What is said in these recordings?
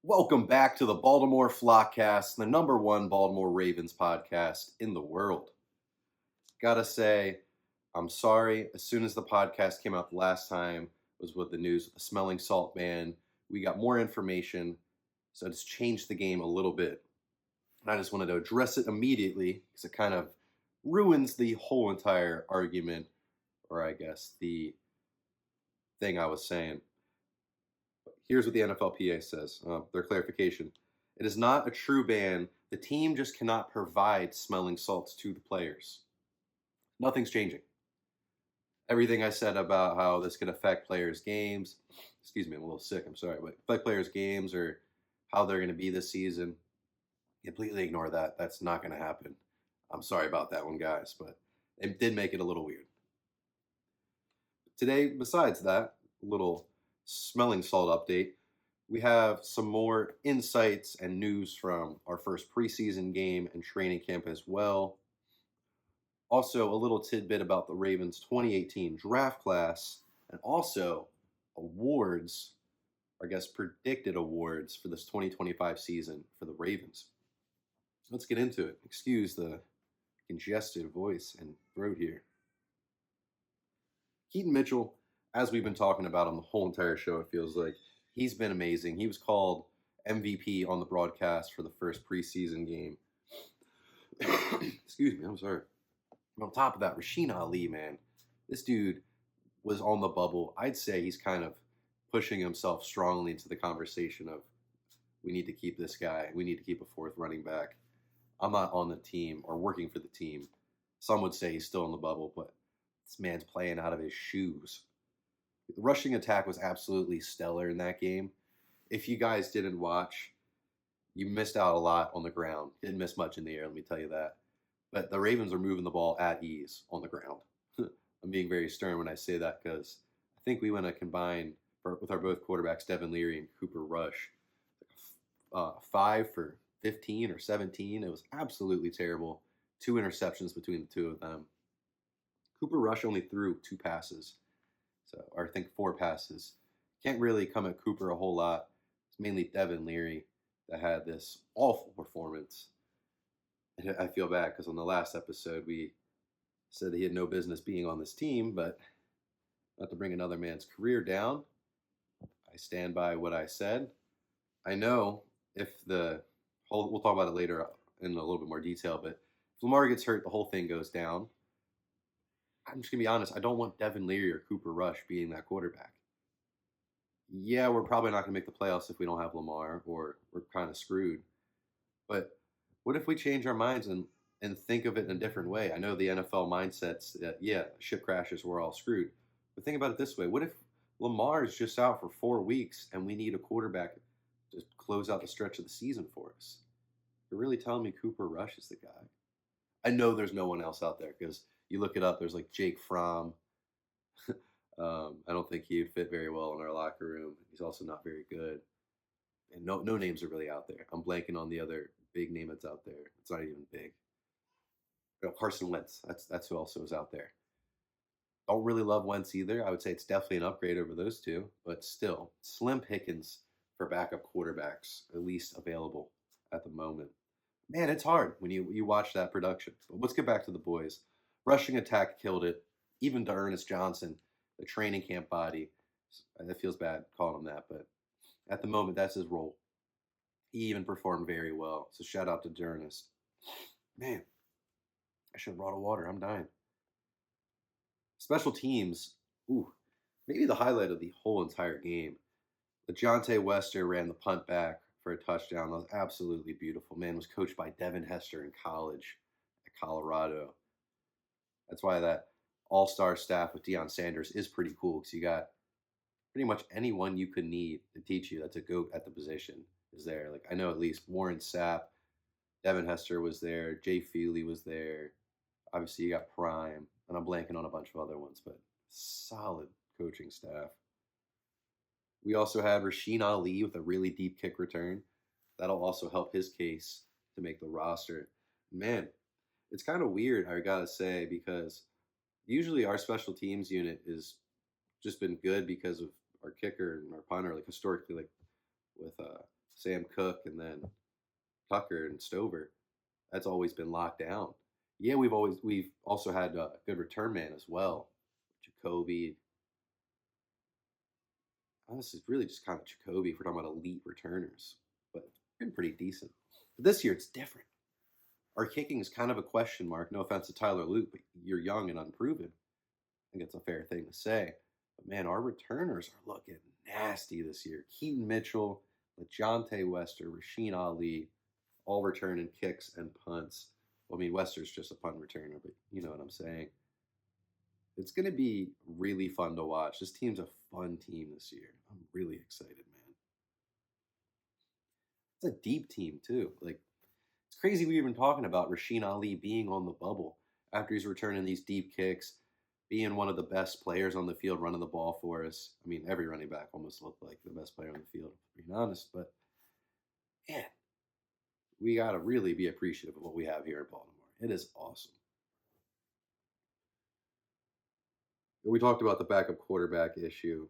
Welcome back to the Baltimore Flockcast, the number one Baltimore Ravens podcast in the world. Gotta say, I'm sorry. As soon as the podcast came out the last time, was with the news of the smelling salt ban. We got more information, so it's changed the game a little bit. And I just wanted to address it immediately because it kind of ruins the whole entire argument, or I guess the thing I was saying. Here's what the NFLPA says, their clarification. It is not a true ban. The team just cannot provide smelling salts to the players. Nothing's changing. Everything I said about how this could affect players' games, excuse me, I'm a little sick, I'm sorry, but affect players' games or how they're going to be this season, completely ignore that. That's not going to happen. I'm sorry about that one, guys, but it did make it a little weird. Today, besides that little smelling salt update, we have some more insights and news from our first preseason game and training camp as well. Also, a little tidbit about the Ravens 2018 draft class, and also awards, or I guess predicted awards for this 2025 season for the Ravens. Let's get into it. Excuse the congested voice and throat here. Keaton Mitchell, as we've been talking about on the whole entire show, it feels like, he's been amazing. He was called MVP on the broadcast for the first preseason game. Excuse me, I'm sorry. And on top of that, Rasheen Ali, man, this dude was on the bubble. I'd say he's kind of pushing himself strongly into the conversation of we need to keep this guy. We need to keep a fourth running back. I'm not on the team or working for the team. Some would say he's still in the bubble, but this man's playing out of his shoes. The rushing attack was absolutely stellar in that game. If you guys didn't watch, you missed out a lot on the ground. Didn't miss much in the air, let me tell you that. But the Ravens are moving the ball at ease on the ground. I'm being very stern when I say that because I think we went to combine with our both quarterbacks, Devin Leary and Cooper Rush, 5 for 15 or 17. It was absolutely terrible. 2 interceptions between the two of them. Cooper Rush only threw 2 passes. Or I think 4 passes. Can't really come at Cooper a whole lot. It's mainly Devin Leary that had this awful performance. And I feel bad because on the last episode we said he had no business being on this team, but not to bring another man's career down. I stand by what I said. I know if we'll talk about it later in a little bit more detail, but if Lamar gets hurt, the whole thing goes down. I'm just going to be honest, I don't want Devin Leary or Cooper Rush being that quarterback. Yeah, we're probably not going to make the playoffs if we don't have Lamar, or we're kind of screwed. But what if we change our minds and think of it in a different way? I know the NFL mindset's that, yeah, ship crashes, we're all screwed. But think about it this way. What if Lamar is just out for 4 weeks and we need a quarterback to close out the stretch of the season for us? You're really telling me Cooper Rush is the guy? I know there's no one else out there because you look it up, there's like Jake Fromm. I don't think he would fit very well in our locker room. He's also not very good. And no names are really out there. I'm blanking on the other big name that's out there. It's not even big. Carson Wentz. That's who also is out there. Don't really love Wentz either. I would say it's definitely an upgrade over those two, but still, slim pickings for backup quarterbacks, at least available at the moment. Man, it's hard when you watch that production. But let's get back to the boys. Rushing attack killed it. Even to Ernest Johnson, the training camp body. It feels bad calling him that, but at the moment, that's his role. He even performed very well. So shout out to Ernest. Man, I should have brought a water. I'm dying. Special teams. Ooh, maybe the highlight of the whole entire game. LeJontay Wester ran the punt back for a touchdown. That was absolutely beautiful. Man, was coached by Devin Hester in college at Colorado. That's why that all-star staff with Deion Sanders is pretty cool because you got pretty much anyone you could need to teach you that's a GOAT at the position is there. Like I know at least Warren Sapp, Devin Hester was there, Jay Feely was there. Obviously you got Prime, and I'm blanking on a bunch of other ones, but solid coaching staff. We also had Rasheen Ali with a really deep kick return. That'll also help his case to make the roster. Man, it's kind of weird, I gotta say, because usually our special teams unit is just been good because of our kicker and our punter, like historically, like with Sam Cook, and then Tucker and Stover. That's always been locked down. Yeah, we've also had a good return man as well, Jacoby. Honestly, it's really just kind of Jacoby if we're talking about elite returners, but it's been pretty decent. But this year it's different. Our kicking is kind of a question mark. No offense to Tyler Luke, but you're young and unproven. I think it's a fair thing to say. But man, our returners are looking nasty this year. Keaton Mitchell, LeJontay Wester, Rasheen Ali, all returning kicks and punts. Well, I mean, Wester's just a punt returner, but you know what I'm saying. It's going to be really fun to watch. This team's a fun team this year. I'm really excited, man. It's a deep team, too. Like, it's crazy we're even talking about Rasheen Ali being on the bubble after he's returning these deep kicks, being one of the best players on the field running the ball for us. I mean, every running back almost looked like the best player on the field, being honest. But, man, we got to really be appreciative of what we have here in Baltimore. It is awesome. We talked about the backup quarterback issue.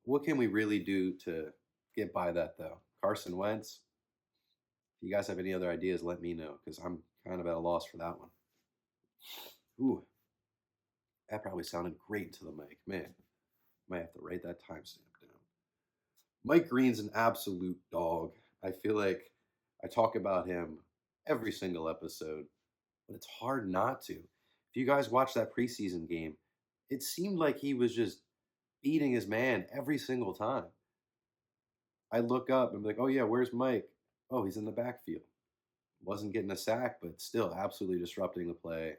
What can we really do to get by that, though? Carson Wentz? If you guys have any other ideas, let me know, because I'm kind of at a loss for that one. Ooh, that probably sounded great to the mic. Man, might have to write that timestamp down. Mike Green's an absolute dog. I feel like I talk about him every single episode, but it's hard not to. If you guys watch that preseason game, it seemed like he was just beating his man every single time. I look up and be like, oh yeah, where's Mike? Oh, he's in the backfield. Wasn't getting a sack, but still absolutely disrupting the play,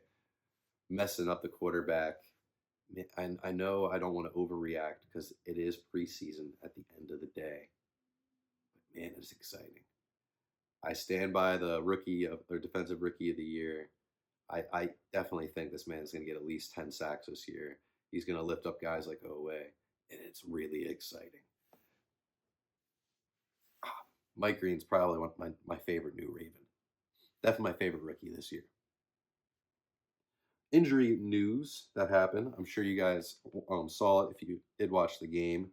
messing up the quarterback. And I know I don't want to overreact because it is preseason at the end of the day. But man, it's exciting. I stand by the defensive rookie of the year. I definitely think this man is going to get at least 10 sacks this year. He's going to lift up guys like Owe, and it's really exciting. Mike Green's probably one of my favorite new Raven. Definitely my favorite rookie this year. Injury news that happened. I'm sure you guys saw it if you did watch the game.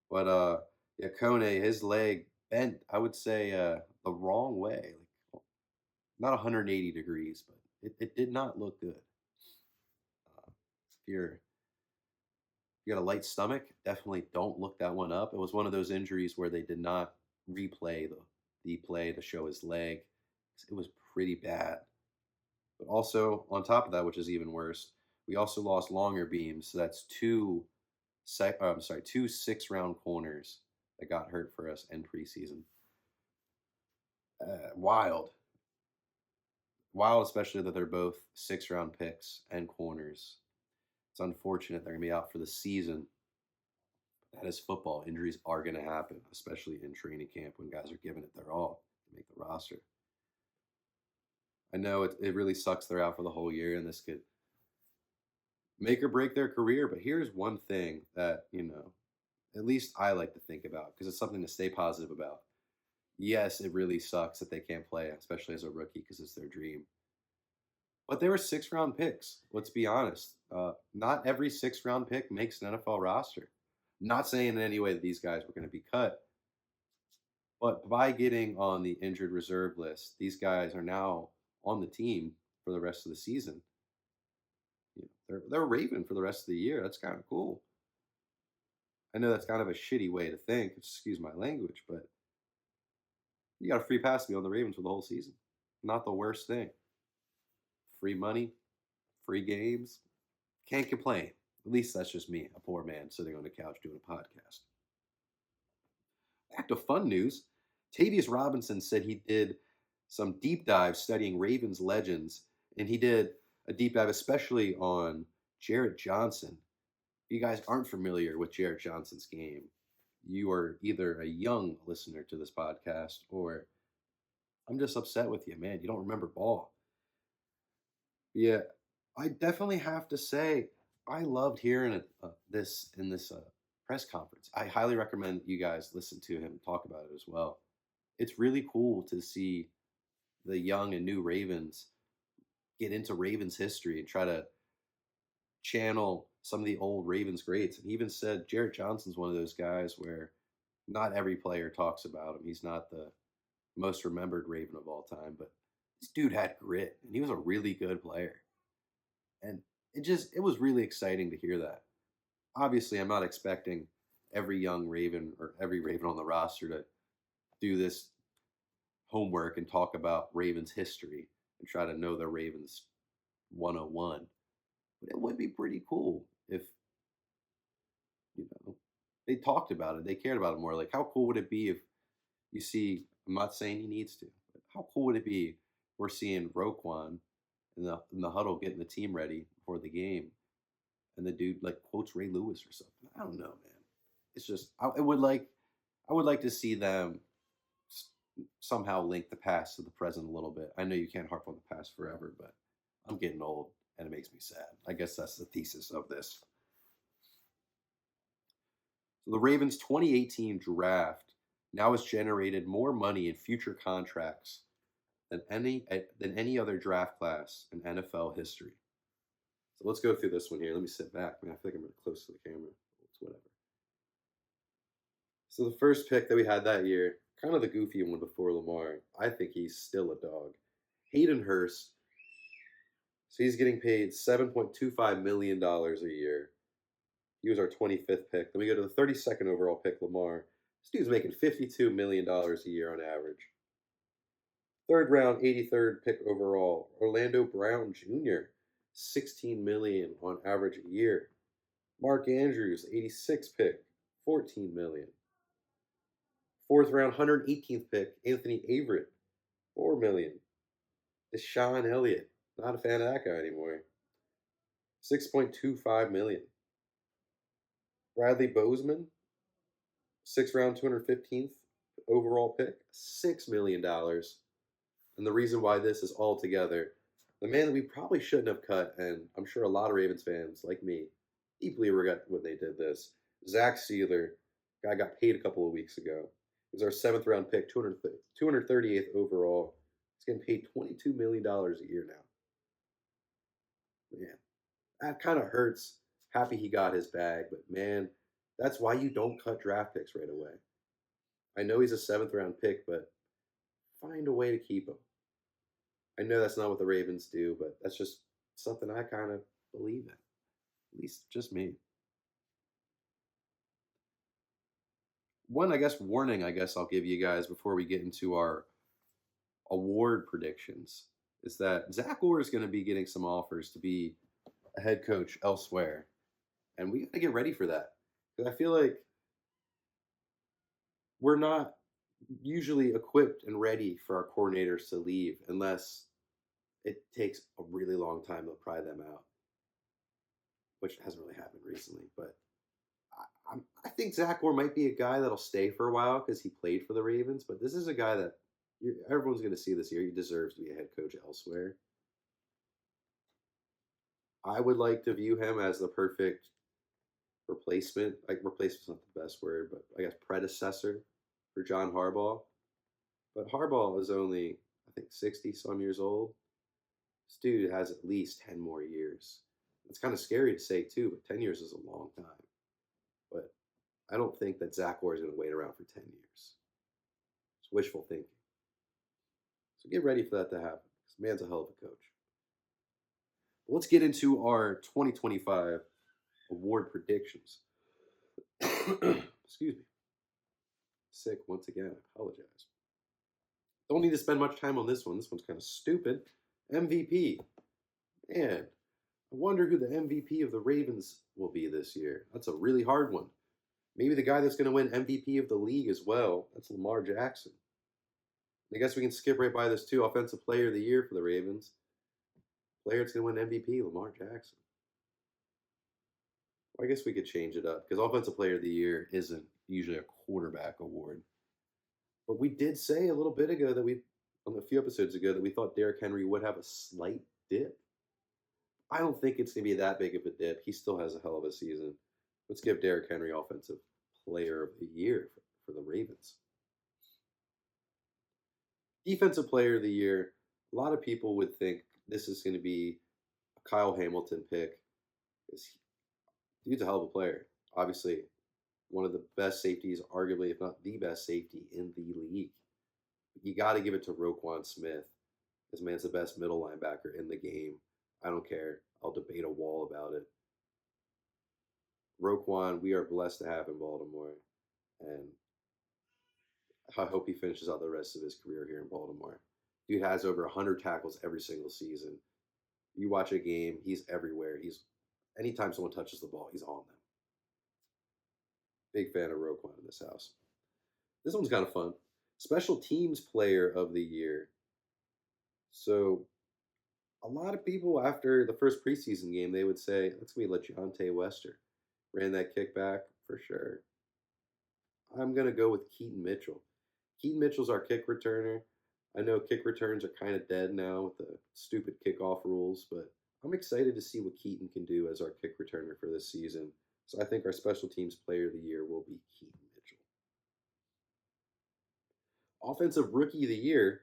But yeah, Kone, his leg bent, I would say, the wrong way. Like, not 180 degrees, but it did not look good. If you got a light stomach, definitely don't look that one up. It was one of those injuries where they did not replay the play to show his leg. It was pretty bad. But also, on top of that, which is even worse, we also lost longer beams. So that's two 6-round corners that got hurt for us in preseason. Wild, especially that they're both 6-round picks and corners. It's unfortunate they're gonna be out for the season. That is football. Injuries are gonna happen, especially in training camp when guys are giving it their all to make the roster. I know it really sucks they're out for the whole year, and this could make or break their career. But here's one thing that, at least I like to think about, because it's something to stay positive about. Yes, it really sucks that they can't play, especially as a rookie, because it's their dream. But they were 6-round picks. Let's be honest. Not every 6-round pick makes an NFL roster. Not saying in any way that these guys were going to be cut. But by getting on the injured reserve list, these guys are now on the team for the rest of the season. They're Raven for the rest of the year. That's kind of cool. I know that's kind of a shitty way to think. Excuse my language, but you got a free pass to be on the Ravens for the whole season. Not the worst thing. Free money, free games. Can't complain. At least that's just me, a poor man sitting on the couch doing a podcast. Back to fun news. Tavius Robinson said he did some deep dives studying Ravens legends, and he did a deep dive especially on Jarrett Johnson. If you guys aren't familiar with Jarrett Johnson's game, you are either a young listener to this podcast, or I'm just upset with you, man. You don't remember ball. Yeah, I definitely have to say I loved hearing this in this press conference. I highly recommend you guys listen to him talk about it as well. It's really cool to see the young and new Ravens get into Ravens history and try to channel some of the old Ravens greats. And he even said Jarrett Johnson's one of those guys where Not every player talks about him. He's not the most remembered Raven of all time, but this dude had grit and he was a really good player. And it was really exciting to hear that. Obviously, I'm not expecting every young Raven or every Raven on the roster to do this homework and talk about Ravens history and try to know the Ravens 101. But it would be pretty cool if, you know, they talked about it, they cared about it more. Like, how cool would it be if you see, I'm not saying he needs to, but how cool would it be if we're seeing Roquan in the huddle getting the team ready before the game, and the dude like quotes Ray Lewis or something? I don't know, man. It's just I would like to see them somehow link the past to the present a little bit. I know you can't harp on the past forever, but I'm getting old and it makes me sad. I guess that's the thesis of this. So the Ravens 2018 draft now has generated more money in future contracts than any other draft class in NFL history. So let's go through this one here. Let me sit back. Man, I feel like I'm really close to the camera. It's whatever. So the first pick that we had that year, kind of the goofy one before Lamar. I think he's still a dog. Hayden Hurst. So he's getting paid $7.25 million a year. He was our 25th pick. Then we go to the 32nd overall pick, Lamar. This dude's making $52 million a year on average. Third round, 83rd pick overall, Orlando Brown Jr., $16 million on average a year. Mark Andrews, 86th pick, $14 million. Fourth round, 118th pick, Anthony Averett, $4 million. Deshaun Elliott, not a fan of that guy anymore, $6.25 million. Bradley Bozeman, 6th round, 215th overall pick, $6 million. And the reason why this is all together, the man that we probably shouldn't have cut, and I'm sure a lot of Ravens fans like me deeply regret when they did this, Zach Sealer, guy got paid a couple of weeks ago. He was our 7th round pick, 238th overall. He's getting paid $22 million a year now. Man, that kind of hurts. Happy he got his bag, but man, that's why you don't cut draft picks right away. I know he's a 7th round pick, but find a way to keep him. I know that's not what the Ravens do, but that's just something I kind of believe in. At least just me. One, I guess, warning, I guess I'll give you guys before we get into our award predictions is that Zach Orr is going to be getting some offers to be a head coach elsewhere. And we got to get ready for that. Because I feel like we're not usually equipped and ready for our coordinators to leave unless it takes a really long time to pry them out, which hasn't really happened recently. But I think Zach Orr might be a guy that'll stay for a while because he played for the Ravens. But this is a guy that everyone's going to see this year. He deserves to be a head coach elsewhere. I would like to view him as the perfect replacement. Like, replacement's not the best word, but I guess predecessor for John Harbaugh. But Harbaugh is only, I think, 60 some years old. This dude has at least 10 more years. It's kind of scary to say too, but 10 years is a long time. But I don't think that Zach Orr is going to wait around for 10 years. It's wishful thinking. So get ready for that to happen. This man's a hell of a coach. But let's get into our 2025 award predictions. Excuse me. Sick once again. I apologize. Don't need to spend much time on this one. This one's kind of stupid. MVP. Man, I wonder who the MVP of the Ravens will be this year. That's a really hard one. Maybe the guy that's going to win MVP of the league as well. That's Lamar Jackson. I guess we can skip right by this too. Offensive Player of the Year for the Ravens. Player that's going to win MVP, Lamar Jackson. Well, I guess we could change it up because Offensive Player of the Year isn't usually a quarterback award. But we did say a little bit ago that on a few episodes ago, that we thought Derrick Henry would have a slight dip. I don't think it's going to be that big of a dip. He still has a hell of a season. Let's give Derrick Henry Offensive Player of the Year for the Ravens. Defensive Player of the Year, a lot of people would think this is going to be a Kyle Hamilton pick. Dude's a hell of a player. Obviously, One of the best safeties, arguably, if not the best safety in the league. You got to give it to Roquan Smith. This man's the best middle linebacker in the game. I don't care. I'll debate a wall about it. Roquan, we are blessed to have in Baltimore, and I hope he finishes out the rest of his career here in Baltimore. Dude has over 100 tackles every single season. You watch a game, he's everywhere. He's anytime someone touches the ball, he's on them. Big fan of Roquan in this house. This one's kind of fun. Special teams player of the year. So a lot of people after the first preseason game, they would say, that's going to be LeJontay Wester. Ran that kickback for sure. I'm going to go with Keaton Mitchell. Keaton Mitchell's our kick returner. I know kick returns are kind of dead now with the stupid kickoff rules, but I'm excited to see what Keaton can do as our kick returner for this season. So I think our special teams player of the year will be Keaton Mitchell. Offensive rookie of the year,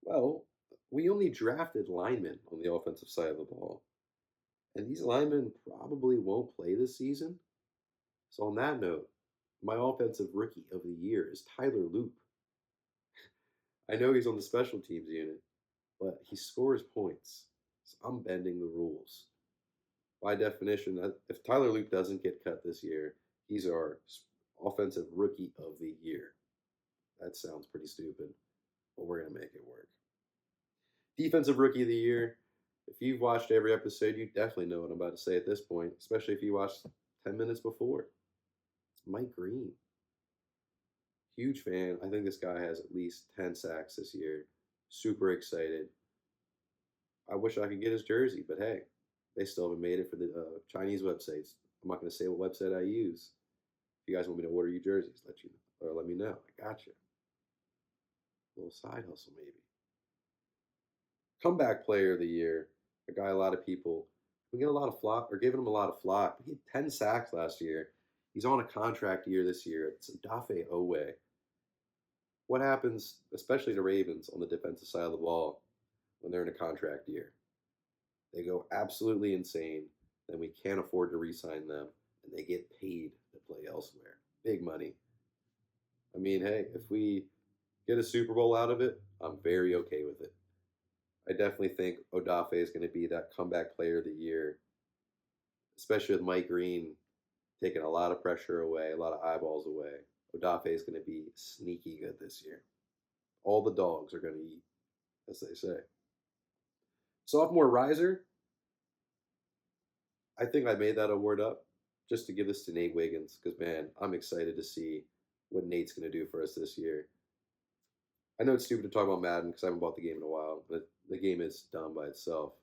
well, we only drafted linemen on the offensive side of the ball. And these linemen probably won't play this season. So on that note, my offensive rookie of the year is Tyler Loop. I know he's on the special teams unit, but he scores points. So I'm bending the rules. By definition, if Tyler Loop doesn't get cut this year, he's our offensive rookie of the year. That sounds pretty stupid, but we're going to make it work. Defensive rookie of the year. If you've watched every episode, you definitely know what I'm about to say at this point, especially if you watched 10 minutes before. It's Mike Green. Huge fan. I think this guy has at least 10 sacks this year. Super excited. I wish I could get his jersey, but hey, they still haven't made it for the Chinese websites. I'm not going to say what website I use. If you guys want me to order you jerseys, let me know. I got you. A little side hustle, maybe. Comeback player of the year. A guy a lot of people we get a lot of flock or giving him a lot of flock. He had 10 sacks last year. He's on a contract year this year. It's Dafe Owe. What happens, especially to Ravens on the defensive side of the ball, when they're in a contract year? They go absolutely insane. Then we can't afford to re-sign them, and they get paid to play elsewhere. Big money. I mean, hey, if we get a Super Bowl out of it, I'm very okay with it. I definitely think Odafe is going to be that comeback player of the year, especially with Mike Green taking a lot of pressure away, a lot of eyeballs away. Odafe is going to be sneaky good this year. All the dogs are going to eat, as they say. Sophomore riser, I think I made that award up just to give this to Nate Wiggins because, man, I'm excited to see what Nate's going to do for us this year. I know it's stupid to talk about Madden because I haven't bought the game in a while, but the game is dumb by itself.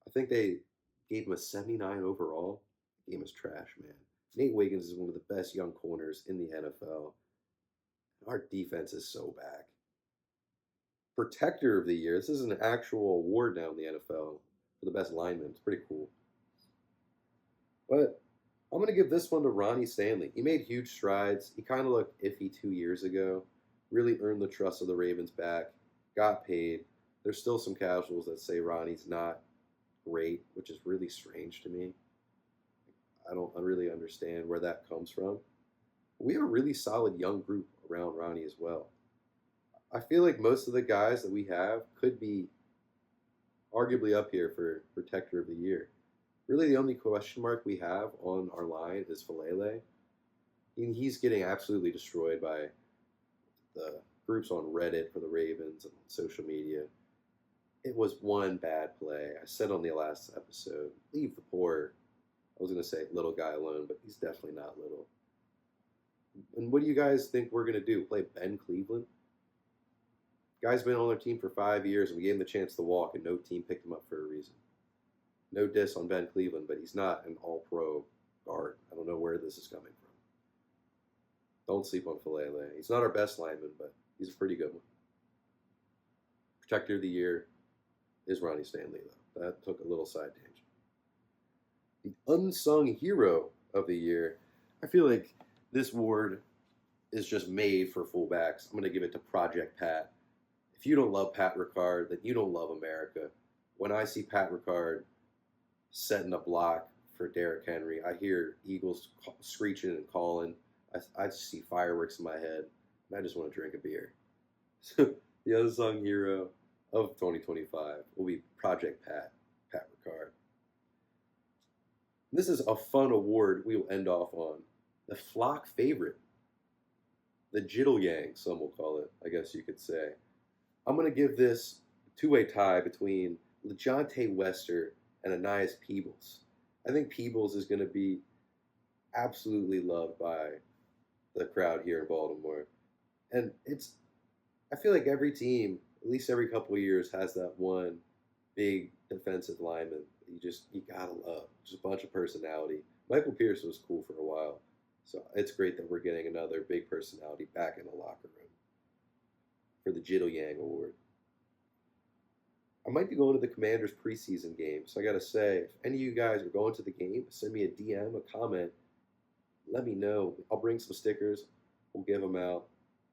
I think they gave him a 79 overall. The game is trash, man. Nate Wiggins is one of the best young corners in the NFL. Our defense is so back. Protector of the year. This is an actual award now in the NFL for the best lineman. It's pretty cool. But I'm going to give this one to Ronnie Stanley. He made huge strides. He kind of looked iffy 2 years ago. Really earned the trust of the Ravens back. Got paid. There's still some casuals that say Ronnie's not great, which is really strange to me. I don't really understand where that comes from. We have a really solid young group around Ronnie as well. I feel like most of the guys that we have could be arguably up here for Protector of the Year. Really, the only question mark we have on our line is Falele. He's getting absolutely destroyed by the groups on Reddit for the Ravens and social media. It was one bad play. I said on the last episode, leave the poor, I was going to say little guy alone, but he's definitely not little. And what do you guys think we're going to do? Play Ben Cleveland? Guy's been on our team for 5 years, and we gave him the chance to walk, and no team picked him up for a reason. No diss on Ben Cleveland, but he's not an all-pro guard. I don't know where this is coming from. Don't sleep on Falele. He's not our best lineman, but he's a pretty good one. Protector of the Year is Ronnie Stanley, though. That took a little side tangent. The Unsung Hero of the Year. I feel like this award is just made for fullbacks. I'm going to give it to Project Pat. If you don't love Pat Ricard, then you don't love America. When I see Pat Ricard setting a block for Derrick Henry, I hear Eagles screeching and calling. I just see fireworks in my head, and I just want to drink a beer. So the unsung hero of 2025 will be Project Pat Ricard. This is a fun award we will end off on. The Flock favorite, the Jiddle Yang, some will call it, I guess you could say. I'm going to give this two-way tie between LeJontay Wester and Anais Peebles. I think Peebles is going to be absolutely loved by the crowd here in Baltimore. And I feel like every team, at least every couple of years, has that one big defensive lineman you gotta love. Just a bunch of personality. Michael Pierce was cool for a while. So it's great that we're getting another big personality back in the locker room for the Jiddle Yang Award. I might be going to the Commanders preseason game, so I gotta say, if any of you guys are going to the game, send me a DM, a comment. Let me know. I'll bring some stickers. We'll give them out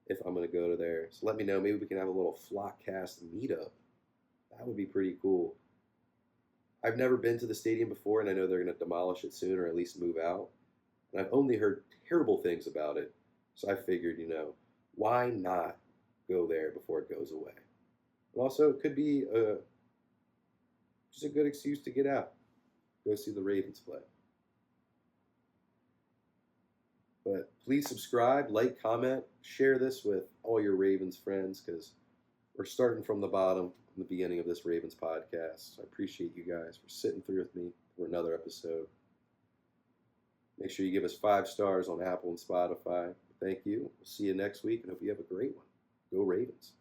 if I'm gonna go to there. So let me know. Maybe we can have a little Flockcast meetup. That would be pretty cool. I've never been to the stadium before, and I know they're going to demolish it soon or at least move out. And I've only heard terrible things about it. So I figured, why not go there before it goes away? And also, it could be just a good excuse to get out, go see the Ravens play. But please subscribe, like, comment, share this with all your Ravens friends because we're starting from the bottom in the beginning of this Ravens podcast. So I appreciate you guys for sitting through with me for another episode. Make sure you give us 5 stars on Apple and Spotify. Thank you. We'll see you next week, and hope you have a great one. Go Ravens.